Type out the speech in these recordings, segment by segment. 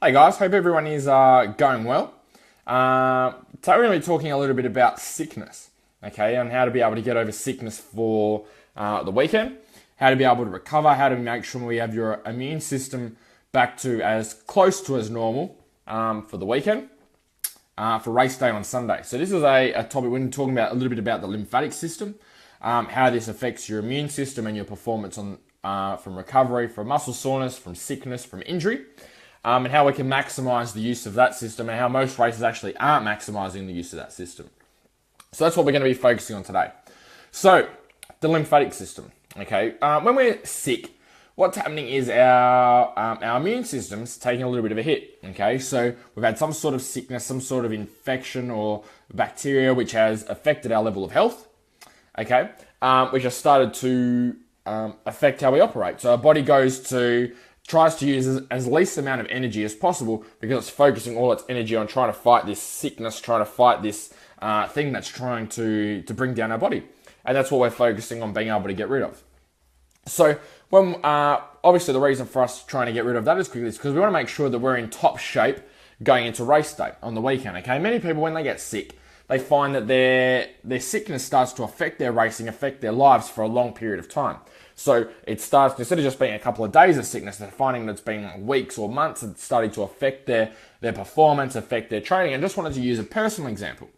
Hey guys, hope everyone is going well. Today we're going to be talking a little bit about sickness, okay, and how to be able to get over sickness for the weekend, how to be able to recover, how to make sure we have your immune system back to as close to as normal for the weekend, for race day on Sunday. So this is a topic we're talking about a little bit about the lymphatic system, how this affects your immune system and your performance on from recovery, from muscle soreness, from sickness, from injury. And how we can maximize the use of that system and how most races actually aren't maximizing the use of that system. So that's what we're going to be focusing on today. So the lymphatic system, okay? When we're sick, what's happening is our immune system's taking a little bit of a hit, okay? So we've had some sort of sickness, some sort of infection or bacteria which has affected our level of health, okay? Which has started to affect how we operate. So our body tries to use as least amount of energy as possible because it's focusing all its energy on trying to fight this sickness, trying to fight this thing that's trying to bring down our body. And that's what we're focusing on being able to get rid of. So when obviously the reason for us trying to get rid of that as quickly is because we want to make sure that we're in top shape going into race day on the weekend. Okay, many people when they get sick, they find that their sickness starts to affect their racing, affect their lives for a long period of time. So it starts, instead of just being a couple of days of sickness, they're finding that it's been weeks or months. It's starting to affect their performance, affect their training. And just wanted to use a personal example.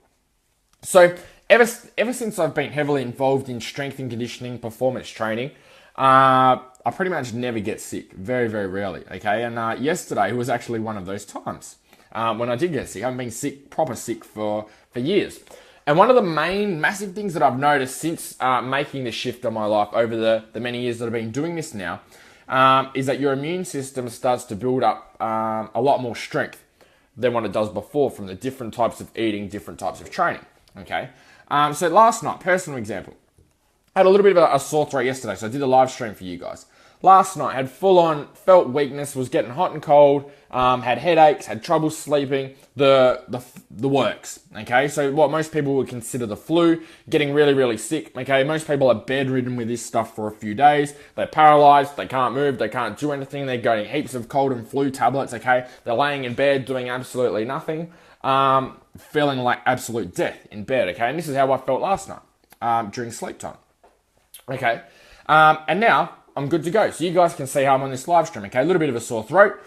So ever since I've been heavily involved in strength and conditioning, performance training, I pretty much never get sick, very, very rarely, okay? And yesterday was actually one of those times when I did get sick. I haven't been sick, proper sick for years. And one of the main massive things that I've noticed since making this shift in my life over the many years that I've been doing this now is that your immune system starts to build up a lot more strength than what it does before from the different types of eating, different types of training, okay? So last night, personal example, I had a little bit of a sore throat yesterday, so I did a live stream for you guys. Last night, had full on, felt weakness, was getting hot and cold, had headaches, had trouble sleeping, the works, okay? So what most people would consider the flu, getting really, really sick, okay? Most people are bedridden with this stuff for a few days. They're paralyzed, they can't move, they can't do anything, they're getting heaps of cold and flu tablets, okay? They're laying in bed doing absolutely nothing, feeling like absolute death in bed, okay? And this is how I felt last night during sleep time, okay? And now, I'm good to go. So you guys can see how I'm on this live stream, okay? A little bit of a sore throat,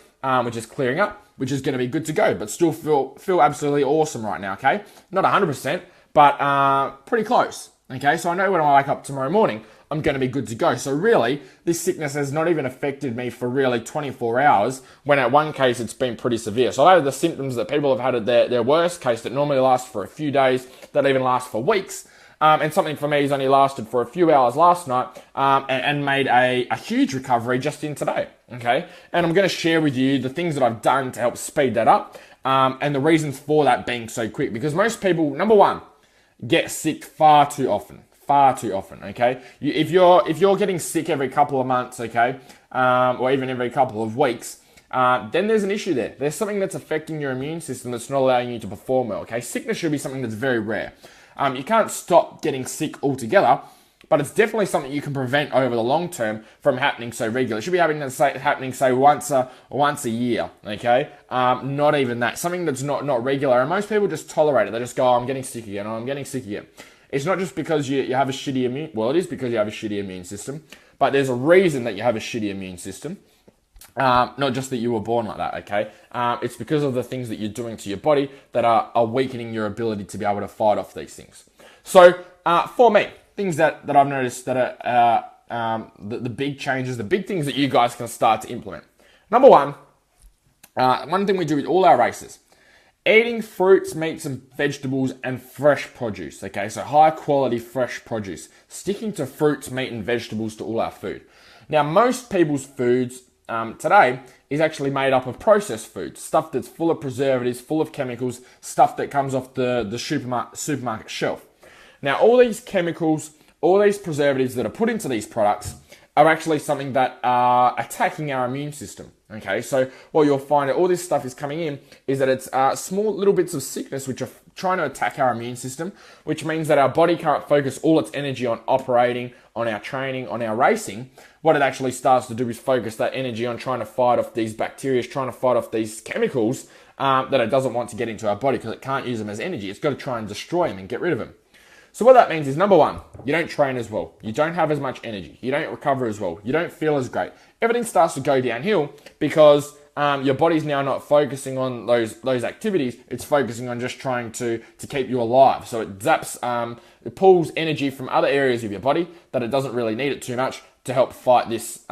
which is clearing up, which is going to be good to go, but still feel absolutely awesome right now, okay? Not 100%, but pretty close, okay? So I know when I wake up tomorrow morning, I'm going to be good to go. So really, this sickness has not even affected me for really 24 hours, when at one case it's been pretty severe. So I have the symptoms that people have had at their worst case that normally lasts for a few days, that even last for weeks. And something for me has only lasted for a few hours last night and made a huge recovery just in today, okay? And I'm going to share with you the things that I've done to help speed that up and the reasons for that being so quick. Because most people, number one, get sick far too often, okay? If you're getting sick every couple of months, okay, or even every couple of weeks, then there's an issue there. There's something that's affecting your immune system that's not allowing you to perform well, okay? Sickness should be something that's very rare. You can't stop getting sick altogether, but it's definitely something you can prevent over the long term from happening so regularly. It should be happening, say, once a year, okay? Not even that. Something that's not regular, and most people just tolerate it. They just go, oh, I'm getting sick again, oh, I'm getting sick again. It's not just because you have a shitty immune, well, it is because you have a shitty immune system, but there's a reason that you have a shitty immune system. Not just that you were born like that, okay? It's because of the things that you're doing to your body that are weakening your ability to be able to fight off these things. So, for me, things that I've noticed that are the big changes, the big things that you guys can start to implement. Number one thing we do with all our races, eating fruits, meats, and vegetables and fresh produce, okay? So high quality fresh produce. Sticking to fruits, meat, and vegetables to all our food. Now, most people's foods today is actually made up of processed foods, stuff that's full of preservatives, full of chemicals, stuff that comes off the supermarket shelf. Now, all these chemicals, all these preservatives that are put into these products are actually something that are attacking our immune system. Okay, so what you'll find that all this stuff is coming in is that it's small little bits of sickness which are trying to attack our immune system, which means that our body can't focus all its energy on operating, on our training, on our racing. What it actually starts to do is focus that energy on trying to fight off these bacteria, trying to fight off these chemicals that it doesn't want to get into our body because it can't use them as energy. It's got to try and destroy them and get rid of them. So what that means is, number one, you don't train as well. You don't have as much energy. You don't recover as well. You don't feel as great. Everything starts to go downhill because your body's now not focusing on those activities. It's focusing on just trying to keep you alive. So it zaps, it pulls energy from other areas of your body that it doesn't really need it too much to help fight this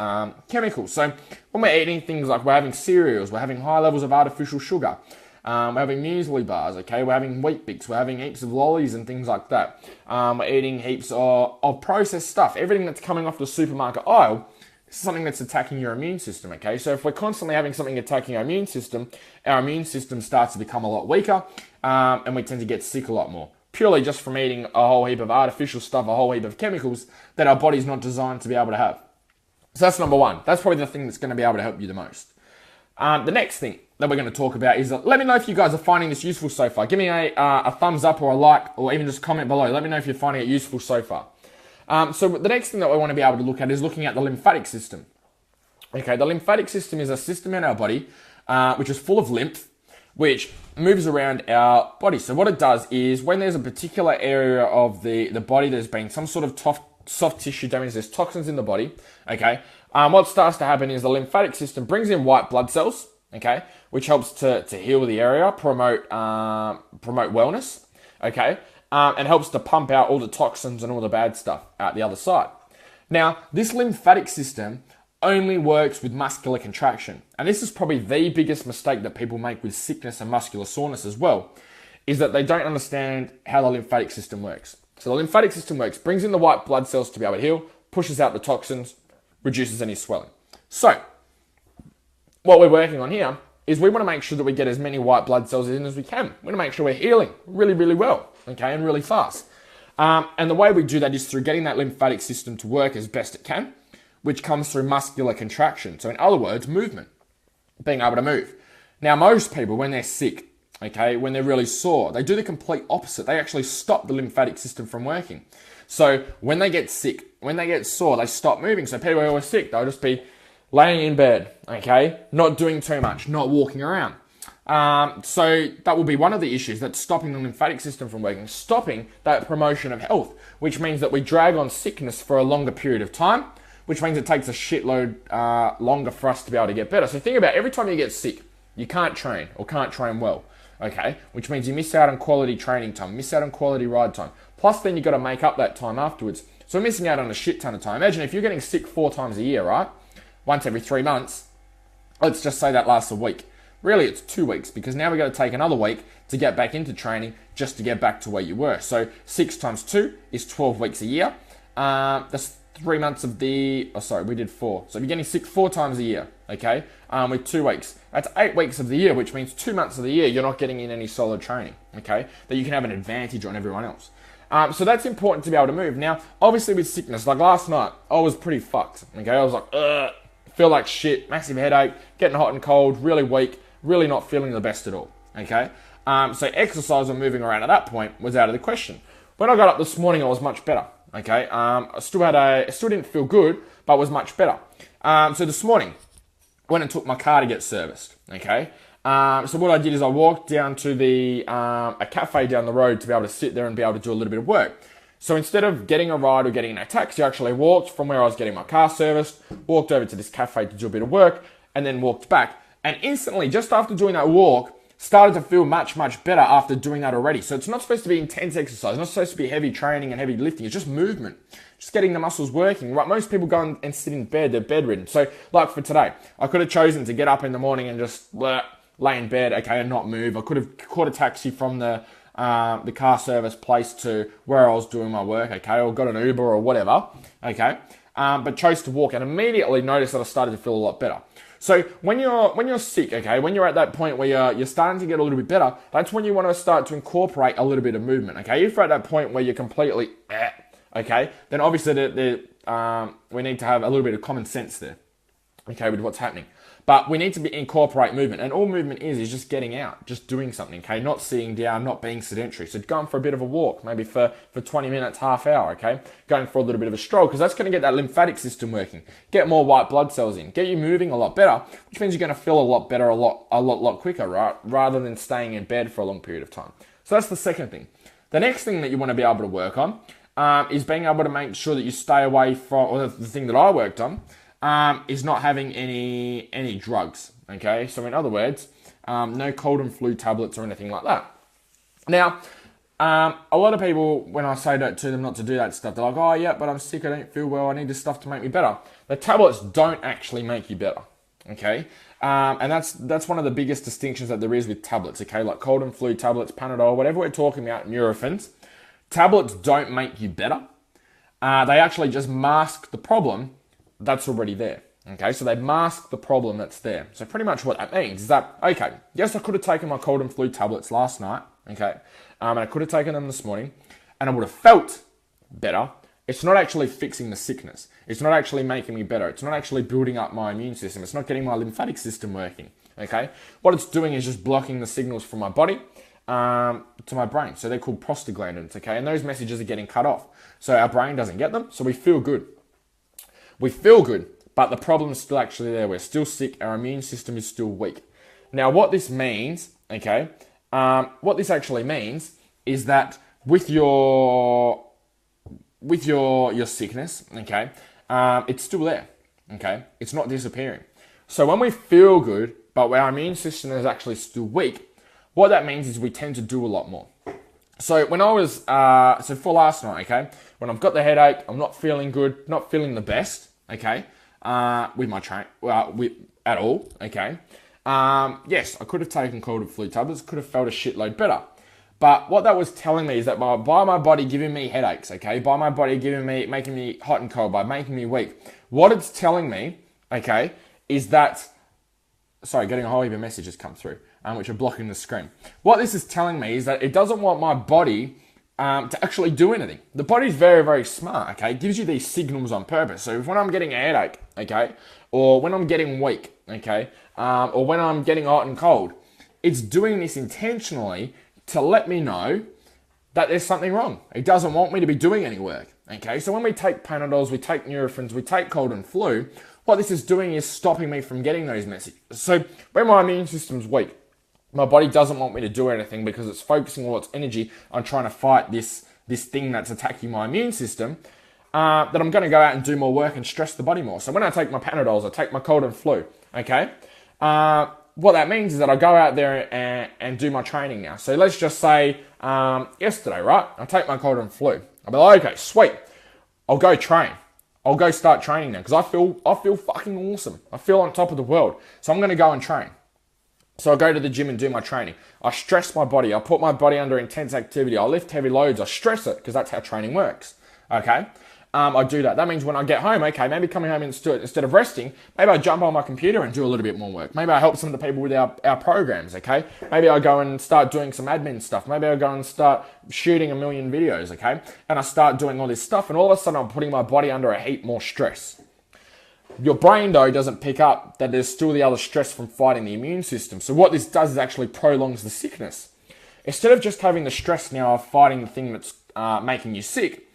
chemical. So when we're eating things like we're having cereals, we're having high levels of artificial sugar, we're having muesli bars, okay? We're having Wheat Bix, we're having heaps of lollies and things like that. We're eating heaps of processed stuff. Everything that's coming off the supermarket aisle is something that's attacking your immune system, okay? So if we're constantly having something attacking our immune system starts to become a lot weaker, and we tend to get sick a lot more. Purely just from eating a whole heap of artificial stuff, a whole heap of chemicals that our body's not designed to be able to have. So that's number one. That's probably the thing that's going to be able to help you the most. The next thing that we're going to talk about is, let me know if you guys are finding this useful so far. Give me a thumbs up or a like, or even just comment below. Let me know if you're finding it useful so far. So the next thing that we want to be able to look at is looking at the lymphatic system. Okay, the lymphatic system is a system in our body which is full of lymph, which moves around our body. So what it does is when there's a particular area of the body there's been some sort of soft tissue damage, there's toxins in the body, okay, what starts to happen is the lymphatic system brings in white blood cells, okay, which helps to heal the area, promote wellness, okay, and helps to pump out all the toxins and all the bad stuff out the other side. Now, this lymphatic system only works with muscular contraction. And this is probably the biggest mistake that people make with sickness and muscular soreness as well, is that they don't understand how the lymphatic system works. So the lymphatic system works, brings in the white blood cells to be able to heal, pushes out the toxins, reduces any swelling. So, what we're working on here is we want to make sure that we get as many white blood cells in as we can. We want to make sure we're healing really, really well, okay, and really fast. And the way we do that is through getting that lymphatic system to work as best it can, which comes through muscular contraction. So in other words, movement, being able to move. Now, most people, when they're sick, okay, when they're really sore, they do the complete opposite. They actually stop the lymphatic system from working. So when they get sick, when they get sore, they stop moving. So people who are sick, they'll just be laying in bed, okay, not doing too much, not walking around. So that will be one of the issues, that's stopping the lymphatic system from working, stopping that promotion of health, which means that we drag on sickness for a longer period of time, which means it takes a shitload longer for us to be able to get better. So think about every time you get sick, you can't train or can't train well, okay? Which means you miss out on quality training time, miss out on quality ride time. Plus then you've got to make up that time afterwards. So we're missing out on a shit ton of time. Imagine if you're getting sick 4 times a year, right? Once every 3 months, let's just say that lasts a week. Really, it's 2 weeks because now we've got to take another week to get back into training just to get back to where you were. So 6 times 2 is 12 weeks a year. That's 3 months of we did 4. So if you're getting sick 4 times a year, okay, with 2 weeks, that's 8 weeks of the year, which means 2 months of the year you're not getting in any solid training, okay, that you can have an advantage on everyone else. So that's important to be able to move. Now, obviously with sickness, like last night, I was pretty fucked, okay, I was like, feel like shit, massive headache, getting hot and cold, really weak, really not feeling the best at all, okay. So exercise or moving around at that point was out of the question. When I got up this morning, I was much better. Okay, I still didn't feel good, but was much better. So this morning, went and took my car to get serviced. Okay, so what I did is I walked down to a cafe down the road to be able to sit there and be able to do a little bit of work. So instead of getting a ride or getting a taxi, I actually walked from where I was getting my car serviced, walked over to this cafe to do a bit of work, and then walked back. And instantly, just after doing that walk, started to feel much, much better after doing that already. So it's not supposed to be intense exercise. It's not supposed to be heavy training and heavy lifting. It's just movement. Just getting the muscles working. Right? Most people go and sit in bed. They're bedridden. So like for today, I could have chosen to get up in the morning and just lay in bed, okay, and not move. I could have caught a taxi from the car service place to where I was doing my work, okay, or got an Uber or whatever, okay, but chose to walk and immediately noticed that I started to feel a lot better. So when you're sick, okay, when you're at that point where you're starting to get a little bit better, that's when you want to start to incorporate a little bit of movement, okay? If you're at that point where you're completely, okay, then obviously we need to have a little bit of common sense there, okay, with what's happening. But we need to incorporate movement, and all movement is just getting out, just doing something, okay? Not sitting down, not being sedentary. So going for a bit of a walk, maybe for 20 minutes, half hour, okay? Going for a little bit of a stroll, because that's going to get that lymphatic system working, get more white blood cells in, get you moving a lot better, which means you're going to feel a lot better a lot quicker, right? Rather than staying in bed for a long period of time. So that's the second thing. The next thing that you want to be able to work on is being able to make sure that you stay away from, or the thing that I worked on, is not having any drugs, okay? So in other words, no cold and flu tablets or anything like that. Now, a lot of people, when I say that to them not to do that stuff, they're like, oh yeah, but I'm sick, I don't feel well, I need this stuff to make me better. The tablets don't actually make you better, okay? And that's one of the biggest distinctions that there is with tablets, okay? Like cold and flu tablets, Panadol, whatever we're talking about, Nurofen, tablets don't make you better. They actually just mask the problem that's already there, okay? So they mask the problem that's there. So pretty much what that means is that, okay, yes, I could have taken my cold and flu tablets last night, okay? And I could have taken them this morning, and I would have felt better. It's not actually fixing the sickness. It's not actually making me better. It's not actually building up my immune system. It's not getting my lymphatic system working, okay? What it's doing is just blocking the signals from my body to my brain. So they're called prostaglandins, okay? And those messages are getting cut off. So our brain doesn't get them, so we feel good. We feel good, but the problem is still actually there. We're still sick. Our immune system is still weak. Now, what this means, okay, what this actually means is that with your sickness, okay, it's still there, okay? It's not disappearing. So when we feel good, but our immune system is actually still weak, what that means is we tend to do a lot more. So when I was, so for last night, okay, when I've got the headache, I'm not feeling good, not feeling the best, okay, with my at all, okay. Yes, I could have taken cold and flu tablets, could have felt a shitload better. But what that was telling me is that by my body giving me headaches, okay, by my body making me hot and cold, by making me weak, what it's telling me, okay, is that, sorry, getting a whole heap of messages come through, which are blocking the screen. What this is telling me is that it doesn't want my body to actually do anything. The body's very, very smart, okay? It gives you these signals on purpose. So if when I'm getting a headache, okay, or when I'm getting weak, okay, or when I'm getting hot and cold, it's doing this intentionally to let me know that there's something wrong. It doesn't want me to be doing any work, okay? So when we take Panadols, we take Nurofen, we take cold and flu, what this is doing is stopping me from getting those messages. So when my immune system's weak, my body doesn't want me to do anything because it's focusing all its energy on trying to fight this thing that's attacking my immune system, that I'm going to go out and do more work and stress the body more. So when I take my Panadols, I take my cold and flu, okay? What that means is that I go out there and do my training now. So let's just say yesterday, right? I take my cold and flu. I'll be like, okay, sweet. I'll go train. I'll go start training now because I feel fucking awesome. I feel on top of the world. So I'm going to go and train. So I go to the gym and do my training. I stress my body. I put my body under intense activity. I lift heavy loads. I stress it because that's how training works. Okay? I do that. That means when I get home, okay, maybe coming home instead of resting, maybe I jump on my computer and do a little bit more work. Maybe I help some of the people with our programs, okay? Maybe I go and start doing some admin stuff. Maybe I go and start shooting a million videos, okay? And I start doing all this stuff, and all of a sudden I'm putting my body under a heap more stress. Your brain, though, doesn't pick up that there's still the other stress from fighting the immune system. So what this does is actually prolongs the sickness. Instead of just having the stress now of fighting the thing that's making you sick,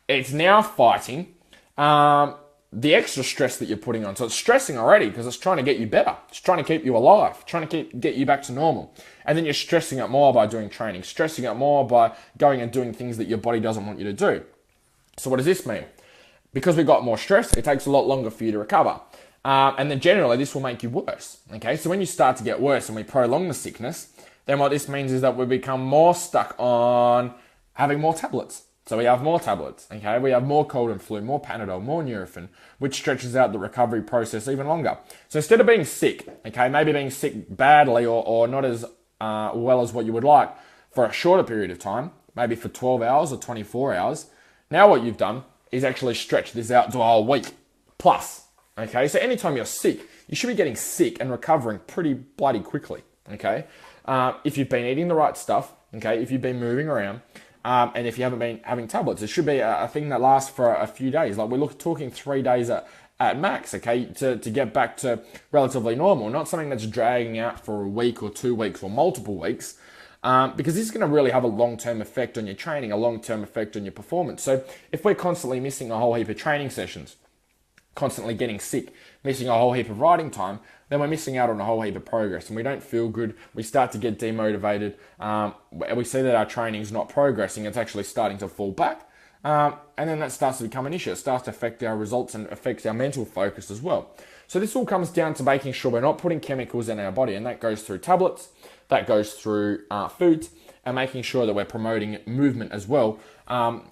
it's now fighting the extra stress that you're putting on. So it's stressing already because it's trying to get you better. It's trying to keep you alive, trying to get you back to normal. And then you're stressing it more by doing training, stressing it more by going and doing things that your body doesn't want you to do. So what does this mean? Because we've got more stress, it takes a lot longer for you to recover. And then generally, this will make you worse. Okay, so when you start to get worse and we prolong the sickness, then what this means is that we become more stuck on having more tablets. So we have more tablets, okay? We have more cold and flu, more Panadol, more Nurofen, which stretches out the recovery process even longer. So instead of being sick, okay, maybe being sick badly or not as well as what you would like for a shorter period of time, maybe for 12 hours or 24 hours, now what you've done is actually stretch this out to a whole week plus, okay? So anytime you're sick, you should be getting sick and recovering pretty bloody quickly, okay? If you've been eating the right stuff, okay, if you've been moving around, And if you haven't been having tablets, it should be a thing that lasts for a few days. Like we're talking 3 days at max, okay, to get back to relatively normal, not something that's dragging out for a week or 2 weeks or multiple weeks, because this is going to really have a long-term effect on your training, a long-term effect on your performance. So if we're constantly missing a whole heap of training sessions, constantly getting sick, missing a whole heap of riding time, then we're missing out on a whole heap of progress and we don't feel good. We start to get demotivated. We see that our training is not progressing. It's actually starting to fall back. And then that starts to become an issue. It starts to affect our results and affects our mental focus as well. So this all comes down to making sure we're not putting chemicals in our body, and that goes through tablets, that goes through foods, and making sure that we're promoting movement as well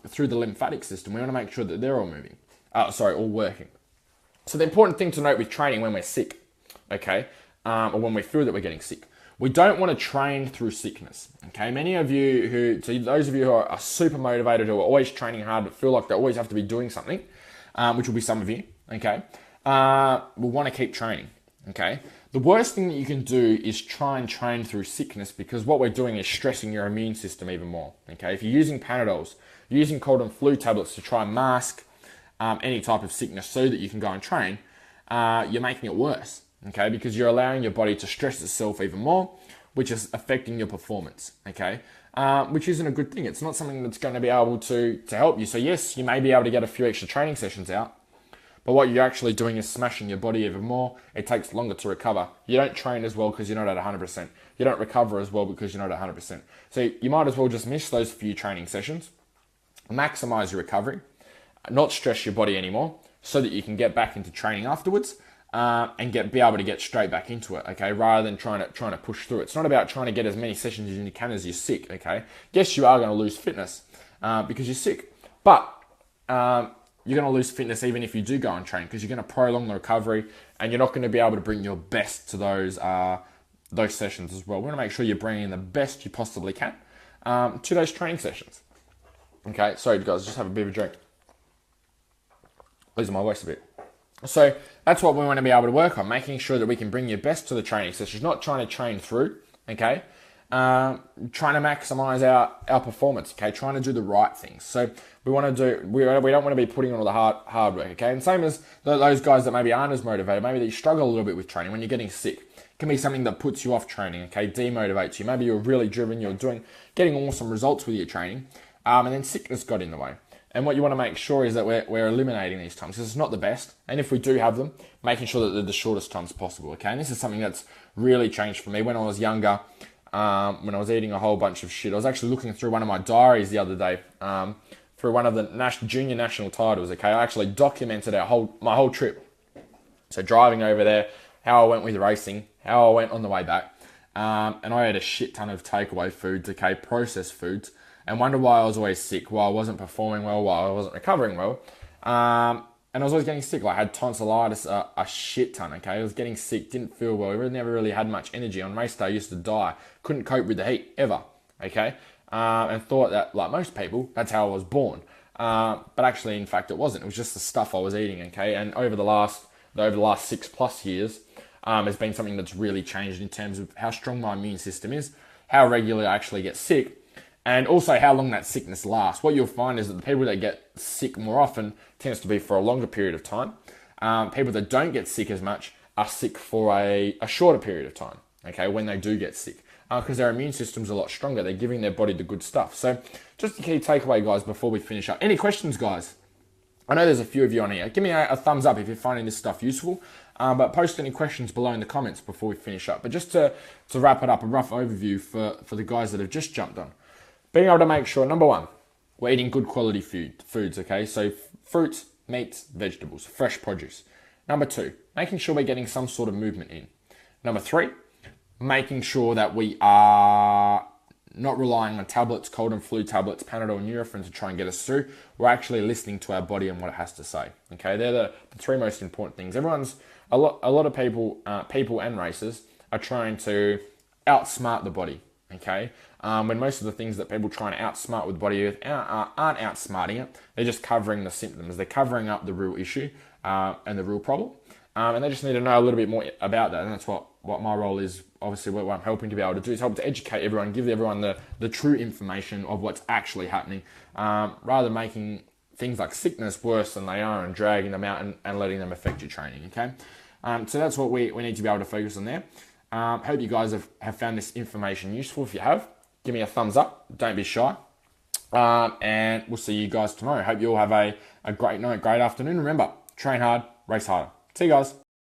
through the lymphatic system. We want to make sure that they're all moving, all working. So the important thing to note with training when we're sick, okay, or when we feel that we're getting sick, we don't want to train through sickness, okay? Many of you those of you who are super motivated, who are always training hard, but feel like they always have to be doing something, which will be some of you, okay, will want to keep training, okay? The worst thing that you can do is try and train through sickness, because what we're doing is stressing your immune system even more, okay? If you're using Panadols, you're using cold and flu tablets to try and mask any type of sickness so that you can go and train, you're making it worse, okay? Because you're allowing your body to stress itself even more, which is affecting your performance, okay? Which isn't a good thing. It's not something that's going to be able to help you. So yes, you may be able to get a few extra training sessions out, but what you're actually doing is smashing your body even more. It takes longer to recover. You don't train as well because you're not at 100%. You don't recover as well because you're not at 100%. So you might as well just miss those few training sessions, maximize your recovery, not stress your body anymore, so that you can get back into training afterwards and be able to get straight back into it, okay, rather than trying to push through. It's not about trying to get as many sessions as you can as you're sick, okay? Yes, you are going to lose fitness because you're sick, but you're going to lose fitness even if you do go and train, because you're going to prolong the recovery and you're not going to be able to bring your best to those sessions as well. We want to make sure you're bringing the best you possibly can to those training sessions. Okay, sorry guys, just have a bit of a drink. Losing my voice a bit. So that's what we want to be able to work on, making sure that we can bring your best to the training sessions, not trying to train through, okay? Trying to maximize our performance, okay? Trying to do the right things. So we don't want to be putting on all the hard work, okay? And same as those guys that maybe aren't as motivated, maybe that you struggle a little bit with training when you're getting sick. It can be something that puts you off training, okay? Demotivates you. Maybe you're really driven, you're getting awesome results with your training, and then sickness got in the way. And what you want to make sure is that we're eliminating these times, because it's not the best. And if we do have them, making sure that they're the shortest times possible, okay? And this is something that's really changed for me. When I was younger, when I was eating a whole bunch of shit, I was actually looking through one of my diaries the other day, through one of the junior national titles, okay? I actually documented my whole trip. So driving over there, how I went with racing, how I went on the way back. And I had a shit ton of takeaway foods, okay? Processed foods. And wonder why I was always sick, why I wasn't performing well, why I wasn't recovering well. And I was always getting sick. Like I had tonsillitis a shit ton, okay? I was getting sick, didn't feel well. I never really had much energy. On race day, I used to die. Couldn't cope with the heat, ever, okay? And thought that, like most people, that's how I was born. But actually, in fact, it wasn't. It was just the stuff I was eating, okay? And over the last 6+ years, has been something that's really changed in terms of how strong my immune system is, how regularly I actually get sick, and also how long that sickness lasts. What you'll find is that the people that get sick more often tends to be for a longer period of time. People that don't get sick as much are sick for a shorter period of time, okay, when they do get sick, because their immune system's a lot stronger. They're giving their body the good stuff. So just a key takeaway, guys, before we finish up. Any questions, guys? I know there's a few of you on here. Give me a thumbs up if you're finding this stuff useful, but post any questions below in the comments before we finish up. But just to wrap it up, a rough overview for the guys that have just jumped on. Being able to make sure, number one, we're eating good quality foods, okay? So fruits, meats, vegetables, fresh produce. Number two, making sure we're getting some sort of movement in. Number three, making sure that we are not relying on tablets, cold and flu tablets, Panadol and Nurofen to try and get us through. We're actually listening to our body and what it has to say, okay? They're the three most important things. A lot of people and racers are trying to outsmart the body, okay? When most of the things that people trying to outsmart with body aren't outsmarting it, they're just covering the symptoms. They're covering up the real issue and the real problem. And they just need to know a little bit more about that. And that's what my role is, obviously, what I'm helping to be able to do is help to educate everyone, give everyone the true information of what's actually happening, rather than making things like sickness worse than they are and dragging them out and letting them affect your training, okay? So that's what we need to be able to focus on there. Hope you guys have found this information useful. If you have, give me a thumbs up. Don't be shy. And we'll see you guys tomorrow. Hope you all have a great night, great afternoon. Remember, train hard, race harder. See you guys.